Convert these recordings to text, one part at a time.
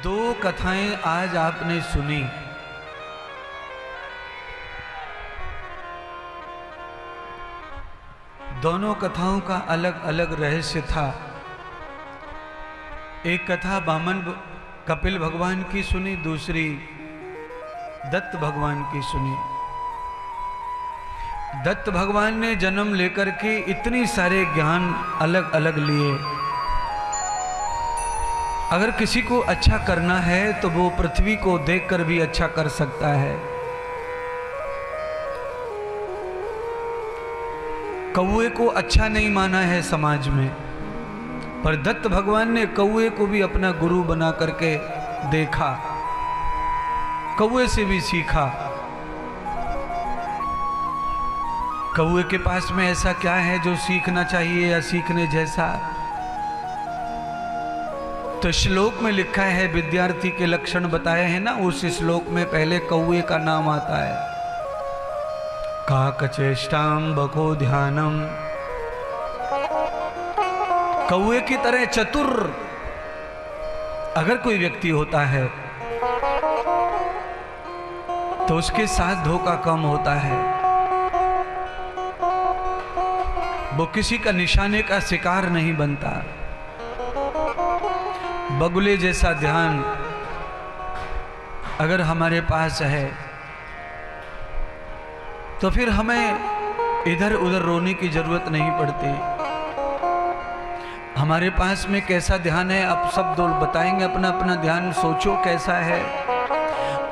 दो कथाएं आज आपने सुनी। दोनों कथाओं का अलग अलग रहस्य था। एक कथा बामन कपिल भगवान की सुनी, दूसरी दत्त भगवान की सुनी। दत्त भगवान ने जन्म लेकर के इतनी सारे ज्ञान अलग अलग लिए। अगर किसी को अच्छा करना है तो वो पृथ्वी को देखकर भी अच्छा कर सकता है। कौए को अच्छा नहीं माना है समाज में, पर दत्त भगवान ने कौए को भी अपना गुरु बना करके देखा, कौए से भी सीखा। कौए के पास में ऐसा क्या है जो सीखना चाहिए या सीखने जैसा? तो श्लोक में लिखा है, विद्यार्थी के लक्षण बताए हैं ना, उस श्लोक में पहले कौए का नाम आता है। काकचेष्टाम बको ध्यानम, कौए की तरह चतुर अगर कोई व्यक्ति होता है तो उसके साथ धोखा कम होता है। वो किसी का निशाने का शिकार नहीं बनता। बगुले जैसा ध्यान अगर हमारे पास है तो फिर हमें इधर उधर रोने की जरूरत नहीं पड़ती। हमारे पास में कैसा ध्यान है, आप सब दो बताएंगे अपना अपना ध्यान, सोचो कैसा है।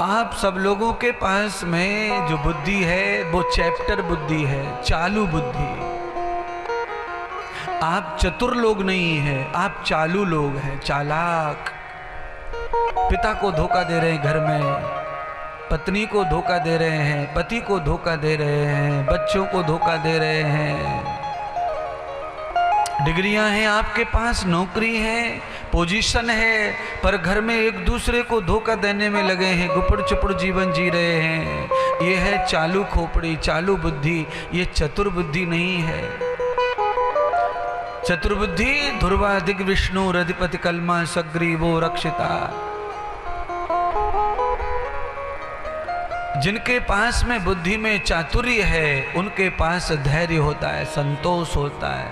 आप सब लोगों के पास में जो बुद्धि है वो चैप्टर बुद्धि है, चालू बुद्धि। आप चतुर लोग नहीं हैं, आप चालू लोग हैं, चालाक। पिता को धोखा दे रहे हैं घर में, पत्नी को धोखा दे रहे हैं, पति को धोखा दे रहे हैं, बच्चों को धोखा दे रहे हैं। डिग्रियां हैं आपके पास, नौकरी है, पोजीशन है, पर घर में एक दूसरे को धोखा देने में लगे हैं, गुपड़ चुपड़ जीवन जी रहे हैं। ये है चालू खोपड़ी, चालू बुद्धि। ये चतुर बुद्धि नहीं है। चतुर्बुद्धि ध्रुवा दिग विष्णु रधिपति कलमा सग्रीवो रक्षिता। जिनके पास में बुद्धि में चातुर्य है उनके पास धैर्य होता है, संतोष होता है।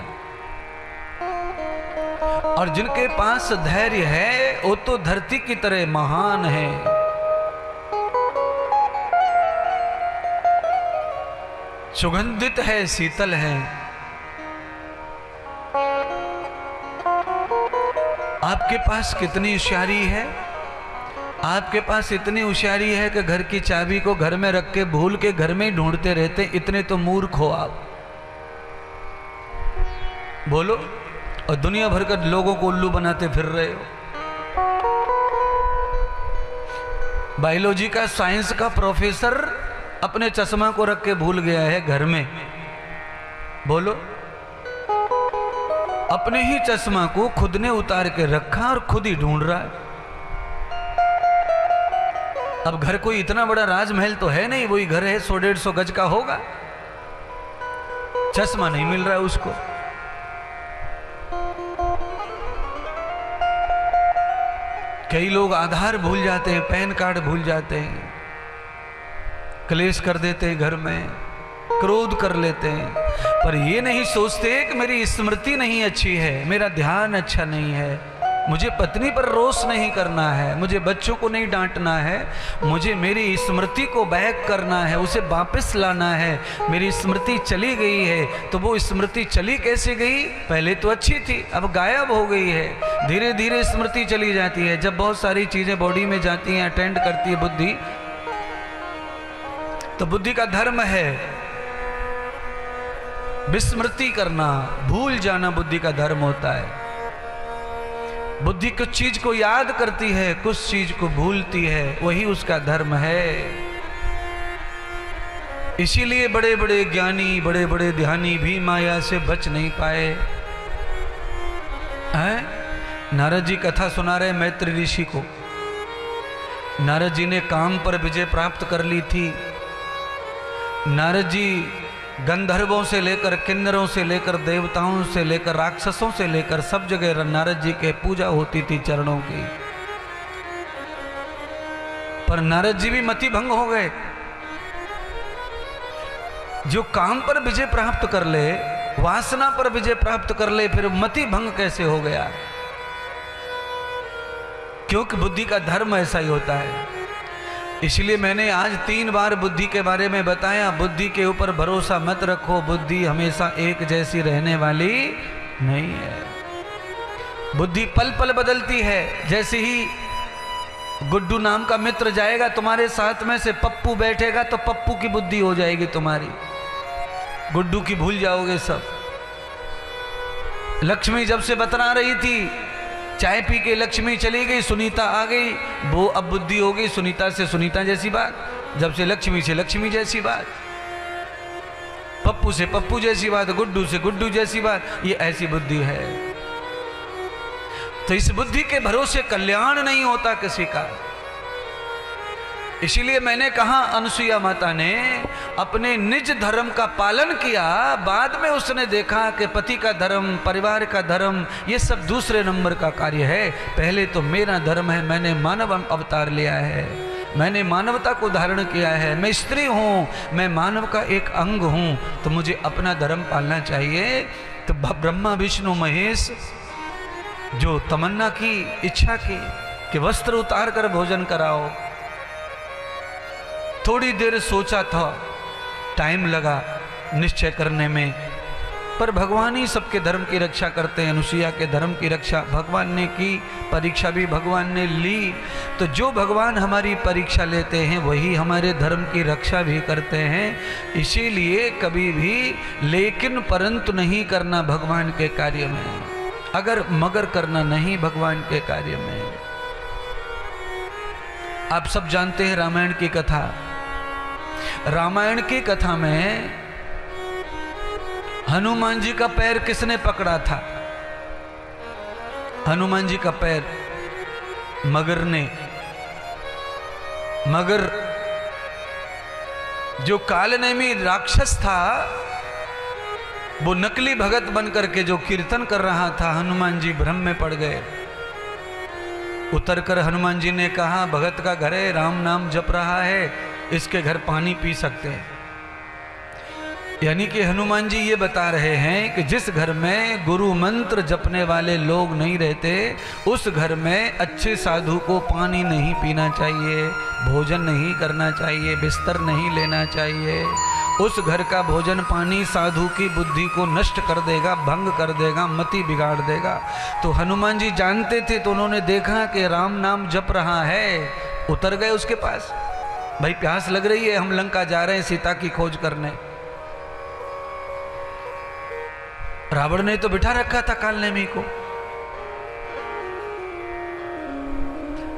और जिनके पास धैर्य है वो तो धरती की तरह महान है। सुगंधित है, शीतल है। आपके पास कितनी होशियारी है? आपके पास इतनी होशियारी है कि घर की चाबी को घर में रख के भूल के घर में ही ढूंढते रहते। इतने तो मूर्ख हो आप, बोलो। और दुनिया भर के लोगों को उल्लू बनाते फिर रहे हो। बायोलॉजी का, साइंस का प्रोफेसर अपने चश्मा को रख के भूल गया है घर में, बोलो। अपने ही चश्मा को खुद ने उतार के रखा और खुद ही ढूंढ रहा है। अब घर कोई इतना बड़ा राजमहल तो है नहीं, वही घर है 100-150 गज का होगा। चश्मा नहीं मिल रहा है उसको। कई लोग आधार भूल जाते हैं, पैन कार्ड भूल जाते हैं, क्लेश कर देते हैं घर में, क्रोध कर लेते हैं, पर ये नहीं सोचते कि मेरी स्मृति नहीं अच्छी है, मेरा ध्यान अच्छा नहीं है, मुझे पत्नी पर रोष नहीं करना है, मुझे बच्चों को नहीं डांटना है, मुझे मेरी स्मृति को बैक करना है, उसे वापस लाना है। मेरी स्मृति चली गई है तो वो स्मृति चली कैसे गई? पहले तो अच्छी थी, अब गायब हो गई है। धीरे धीरे स्मृति चली जाती है। जब बहुत सारी चीजें बॉडी में जाती हैं, अटेंड करती है बुद्धि, तो बुद्धि का धर्म है विस्मृति करना, भूल जाना बुद्धि का धर्म होता है। बुद्धि कुछ चीज को याद करती है, कुछ चीज को भूलती है, वही उसका धर्म है। इसीलिए बड़े बड़े ज्ञानी, बड़े बड़े ध्यानी भी माया से बच नहीं पाए हैं। नारद जी कथा सुना रहे मैत्री ऋषि को। नारद जी ने काम पर विजय प्राप्त कर ली थी। नारद जी गंधर्वों से लेकर, किन्नरों से लेकर, देवताओं से लेकर, राक्षसों से लेकर सब जगह नारद जी के पूजा होती थी चरणों की। पर नारद जी भी मति भंग हो गए। जो काम पर विजय प्राप्त कर ले, वासना पर विजय प्राप्त कर ले, फिर मति भंग कैसे हो गया? क्योंकि बुद्धि का धर्म ऐसा ही होता है। इसलिए मैंने आज 3 बार बुद्धि के बारे में बताया। बुद्धि के ऊपर भरोसा मत रखो, बुद्धि हमेशा एक जैसी रहने वाली नहीं है। बुद्धि पल पल बदलती है। जैसे ही गुड्डू नाम का मित्र जाएगा तुम्हारे साथ में से, पप्पू बैठेगा तो पप्पू की बुद्धि हो जाएगी तुम्हारी, गुड्डू की भूल जाओगे सब। लक्ष्मी जब से बतला रही थी, चाय पी के लक्ष्मी चली गई, सुनीता आ गई, वो अब बुद्धि हो गई सुनीता से सुनीता जैसी बात, जब से लक्ष्मी लक्ष्मी जैसी बात, पप्पू से पप्पू जैसी बात, गुड्डू से गुड्डू जैसी बात। ये ऐसी बुद्धि है। तो इस बुद्धि के भरोसे कल्याण नहीं होता किसी का। इसीलिए मैंने कहा, अनुसुईया माता ने अपने निज धर्म का पालन किया, बाद में उसने देखा कि पति का धर्म, परिवार का धर्म, ये सब दूसरे नंबर का कार्य है। पहले तो मेरा धर्म है, मैंने मानव अवतार लिया है, मैंने मानवता को धारण किया है, मैं स्त्री हूँ, मैं मानव का एक अंग हूँ, तो मुझे अपना धर्म पालना चाहिए। तो ब्रह्मा विष्णु महेश जो तमन्ना की, इच्छा की कि वस्त्र उतार कर भोजन कराओ, थोड़ी देर सोचा था, टाइम लगा निश्चय करने में, पर भगवान ही सबके धर्म की रक्षा करते हैं। अनुसुईया के धर्म की रक्षा भगवान ने की, परीक्षा भी भगवान ने ली। तो जो भगवान हमारी परीक्षा लेते हैं वही हमारे धर्म की रक्षा भी करते हैं। इसीलिए कभी भी लेकिन परंतु नहीं करना भगवान के कार्य में, अगर मगर करना नहीं भगवान के कार्य में। आप सब जानते हैं रामायण की कथा। रामायण की कथा में हनुमान जी का पैर किसने पकड़ा था? हनुमान जी का पैर मगर ने। मगर जो कालनेमी राक्षस था, वो नकली भगत बनकर के जो कीर्तन कर रहा था, हनुमान जी भ्रम में पड़ गए। उतरकर हनुमान जी ने कहा, भगत का घर है, राम नाम जप रहा है, इसके घर पानी पी सकते हैं। यानी कि हनुमान जी ये बता रहे हैं कि जिस घर में गुरु मंत्र जपने वाले लोग नहीं रहते, उस घर में अच्छे साधु को पानी नहीं पीना चाहिए, भोजन नहीं करना चाहिए, बिस्तर नहीं लेना चाहिए। उस घर का भोजन पानी साधु की बुद्धि को नष्ट कर देगा, भंग कर देगा, मति बिगाड़ देगा। तो हनुमान जी जानते थे, तो उन्होंने देखा कि राम नाम जप रहा है, उतर गए उसके पास। भाई प्यास लग रही है, हम लंका जा रहे हैं सीता की खोज करने। रावण ने तो बिठा रखा था कालनेमी को।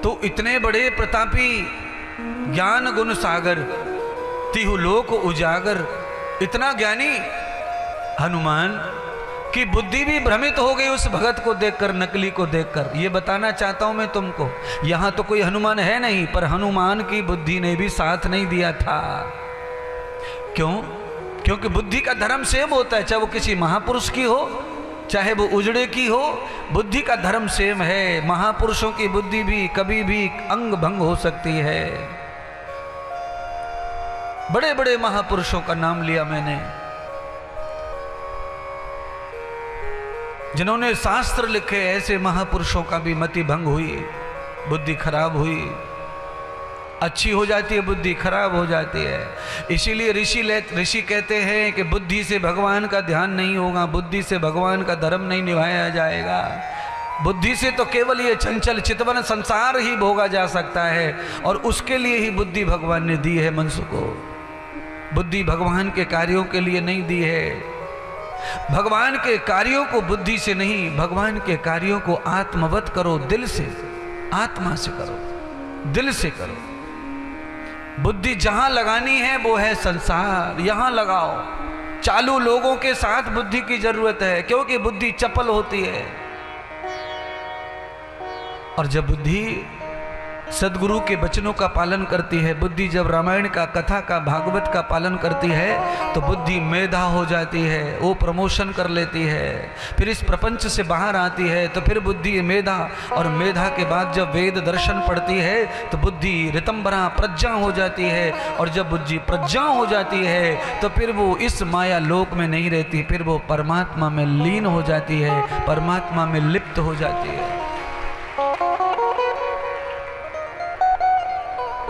तो इतने बड़े प्रतापी, ज्ञान गुण सागर, तिहु लोक उजागर, इतना ज्ञानी हनुमान की बुद्धि भी भ्रमित हो गई उस भगत को देखकर, नकली को देखकर। ये बताना चाहता हूं मैं तुमको, यहां तो कोई हनुमान है नहीं, पर हनुमान की बुद्धि ने भी साथ नहीं दिया था। क्यों? क्योंकि बुद्धि का धर्म सेम होता है, चाहे वो किसी महापुरुष की हो, चाहे वो उजड़े की हो, बुद्धि का धर्म सेम है। महापुरुषों की बुद्धि भी कभी भी अंग भंग हो सकती है। बड़े बड़े महापुरुषों का नाम लिया मैंने, जिन्होंने शास्त्र लिखे, ऐसे महापुरुषों का भी मति भंग हुई, बुद्धि खराब हुई। अच्छी हो जाती है बुद्धि, खराब हो जाती है। इसीलिए ऋषि कहते हैं कि बुद्धि से भगवान का ध्यान नहीं होगा, बुद्धि से भगवान का धर्म नहीं निभाया जाएगा। बुद्धि से तो केवल ये चंचल चितवन संसार ही भोगा जा सकता है, और उसके लिए ही बुद्धि भगवान ने दी है मनुष्य को। बुद्धि भगवान के कार्यों के लिए नहीं दी है। भगवान के कार्यों को बुद्धि से नहीं, भगवान के कार्यों को आत्मवत करो, दिल से, आत्मा से करो, दिल से करो। बुद्धि जहां लगानी है वो है संसार, यहां लगाओ। चालू लोगों के साथ बुद्धि की जरूरत है, क्योंकि बुद्धि चपल होती है। और जब बुद्धि सदगुरु के वचनों का पालन करती है, बुद्धि जब रामायण का, कथा का, भागवत का पालन करती है तो बुद्धि मेधा हो जाती है, वो प्रमोशन कर लेती है। फिर इस प्रपंच से बाहर आती है तो फिर बुद्धि मेधा, और मेधा के बाद जब वेद दर्शन पढ़ती है तो बुद्धि ऋतंबरा प्रज्ञा हो जाती है, और जब बुद्धि प्रज्ञा हो जाती है तो फिर वो इस माया लोक में नहीं रहती, फिर वो परमात्मा में लीन हो जाती है, परमात्मा में लिप्त हो जाती है।